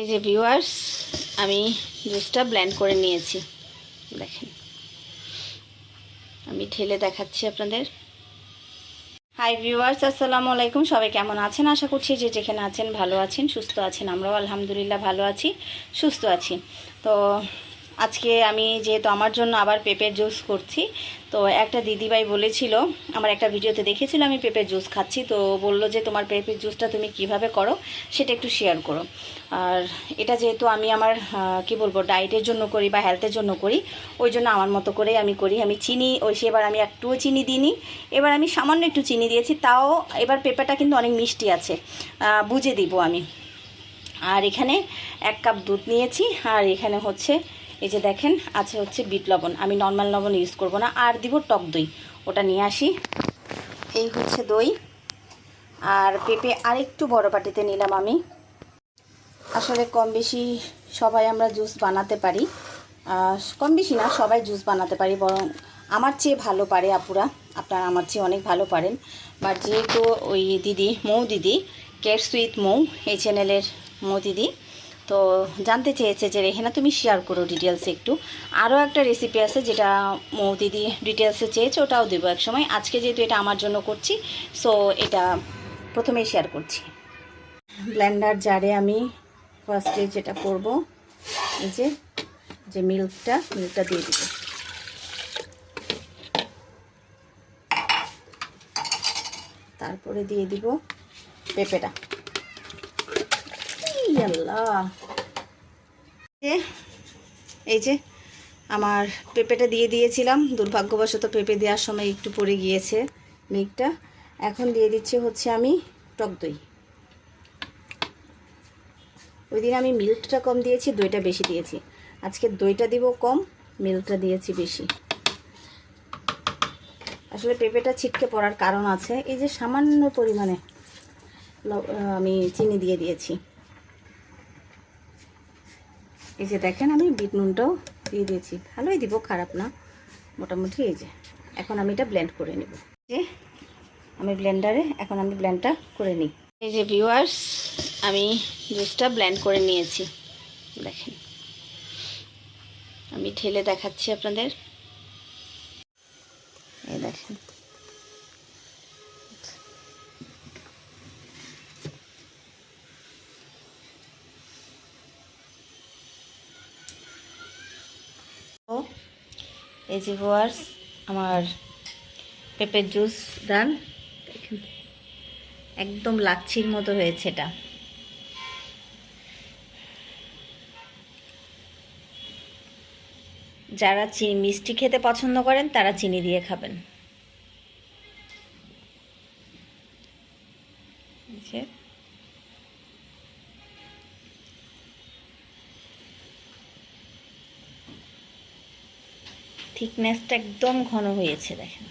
এই যে ভিউয়ার্স, আমি জুসটা ব্লেন্ড করে নিয়েছি। দেখেন, আমি ঠেলে দেখাচ্ছি আপনাদের। হাই ভিউয়ার্স, আসসালামু আলাইকুম। সবাই কেমন আছেন? আশা করছি যে যেখানে আছেন ভালো আছেন, সুস্থ আছেন। আমরাও আলহামদুলিল্লাহ ভালো আছি, সুস্থ আছি। তো আজকে আমি যেহেতু আমার জন্য আবার পেঁপের জুস করছি, তো একটা দিদিভাই বলেছিল, আমার একটা ভিডিওতে দেখেছিল আমি পেঁপের জুস খাচ্ছি, তো বলল যে তোমার পেঁপের জুসটা তুমি কিভাবে করো সেটা একটু শেয়ার করো। আর এটা যেহেতু আমি আমার কি বলবো ডায়েটের জন্য করি বা হেলথের জন্য করি, ওই জন্য আমার মতো করেই আমি করি। আমি চিনি এবার আমি একটুও চিনি দিইনি, এবার আমি সামান্য একটু চিনি দিয়েছি। তাও এবার পেঁপেটা কিন্তু অনেক মিষ্টি আছে, বুঝে দিব আমি। আর এখানে 1 কাপ দুধ নিয়েছি, আর এখানে হচ্ছে এই যে দেখেন আছে হচ্ছে বিট লবণ। আমি নর্মাল লবণ ইউজ করব না। আর দিব টক দই, ওটা নিয়ে আসি। এই হচ্ছে দই, আর পেঁপে আরেকটু বড় বাটিতে নিলাম আমি। আসলে কম বেশি সবাই আমরা জুস বানাতে পারি, কম বেশি না, সবাই জুস বানাতে পারি, বরং আমার চেয়ে ভালো পারে আপুরা। আপনারা আমার চেয়ে অনেক ভালো পারেন। বাট যেহেতু ওই দিদি, মৌ দিদি, কেটস উইথ মৌ, এই চ্যানেলের মৌ দিদি, তো জানতে চেয়েছে যে রেহেনা তুমি শেয়ার করো ডিটেলসে একটু। আরও একটা রেসিপি আছে যেটা মৌ দিদি ডিটেলসে চেয়েছে, ওটাও দেবো এক সময়। আজকে যেহেতু এটা আমার জন্য করছি, সো এটা প্রথমেই শেয়ার করছি। ব্লেন্ডার জারে আমি ফার্স্টে যেটা করব, এই যে মিল্কটা দিয়ে দিব। তারপরে দিয়ে দিব পেঁপেটা। আল্লাহ, এই যে আমার পেঁপেটা দিয়ে দিয়েছিলাম। দুর্ভাগ্যবশত পেঁপে দেওয়ার সময় একটু পড়ে গিয়েছে মিল্কটা। এখন দিয়ে দিচ্ছি হচ্ছে আমি টক দই। ওই দিন আমি মিল্কটা কম দিয়েছি, দইটা বেশি দিয়েছি। আজকে দইটা দিব কম, মিল্কটা দিয়েছি বেশি। আসলে পেঁপেটা ছিটকে পড়ার কারণ আছে। এই যে সামান্য পরিমাণে আমি চিনি দিয়ে দিয়েছি। এই যে দেখেন আমি বিট নুনটাও দিয়ে দিয়েছি, ভালোই দিব, খারাপ না মোটামুটি। এই যে এখন আমি এটা ব্লেন্ড করে নেব। যে আমি ব্লেন্ডারে এখন আমি ব্লেন্ডটা করে নিই। এই যে ভিউয়ার্স, আমি জুসটা ব্লেন্ড করে নিয়েছি। দেখেন, আমি ঠেলে দেখাচ্ছি আপনাদের। এই দেখেন, এই যে ভিউয়ার্স, আমার পেঁপের জুস ডান। দেখেন, একদম লাচ্ছির মতো হয়েছে এটা। যারা মিষ্টি খেতে পছন্দ করেন তারা চিনি দিয়ে খাবেন। থিকনেসটা একদম ঘন হয়েছে, দেখেন।